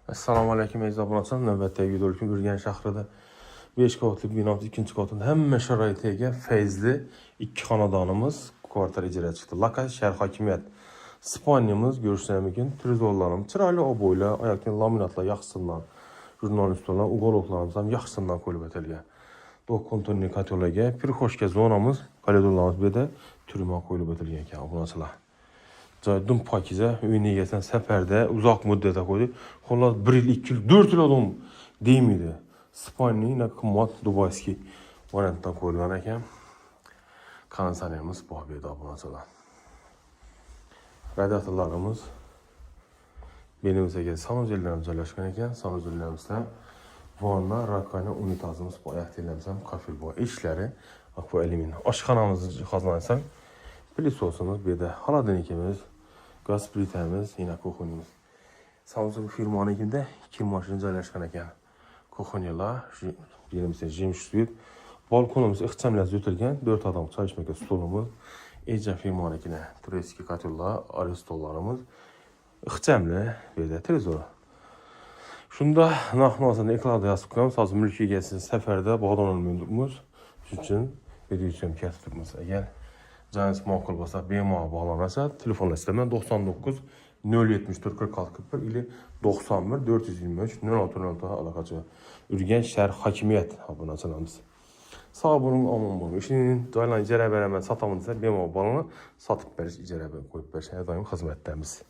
Assalamu alaykum əziz abunəçilər. Növbətdəki video üçün Ürgən şəhərində 5 qavatlı binamız 2-ci qatında həmmə şəraitə ega feyzli 2 xanadanımız kvartal icraya çıxdı. Lokasiya şəhər hakimiyyət. Spanyamız görüşünə mümkün. Trezorlarım çıraylı o boyla, ayaqdan laminatla yaxşısından, jurnalistlarla, uqoloqlarımızdan yaxşısından qoyulub etəlgə. Dokuntonli katologiya, pirxoşka zonamız, koridorlarımız bir də türümə qoyulub etəlgə ki, abunəçilər. Caydın pakizə, öyünə gəlsən səfərdə, uzaq müddətə qoydu. Xollar 1 il, 2 il, 4 il adam deyim idi. Spaniya, yine qımmat Dubayski variantdan qoyulan əkən. Kansaniyamız bu habiyədə abunəçilər. Radiatorlarımız belimizə gəlir. Sanuzellərimiz yerləşkən əkən. Sanuzellərimizdə vanna, rakayna, unitazımız bu ayaq deyirləmsəm, kafir bu işləri. Bax bu elimin. Aşxanamızı xazanaysan, pilisosumuz bir də haladenikimiz, qaz plitəmiz, yine kuxunyumuz. Samsung firmanın 2 maşının yerləşkən əkən. Kuxunyalar, yerimizdə jim şüyüb. Balkonumuz ixçəmlə zötülgən 4 adam çay içməkə stolumuz. Ecə firmanın tureski katıllar, aristollarımız. İxçəmlə bir də televizor. Şunda naxmasında ekranda yazıb qoyam. Sazı mülki gəlsin səfərdə bağdan olmayımız üçün video üçün kəsb tutmasa. Əgər canınız makul olsa BMA bağlanırsa telefonla istəmən 99 074 46 41 ili 91 423 06 alaqacı Ürgən şəhər hakimiyyət abunəçilərimiz. Sağ olun, aman olun. İşinin dayılan icrə verəmən satamınızsa BMA bağlanır, satıb bəriş icrə qoyub bəriş hər daim xidmətlərimiz.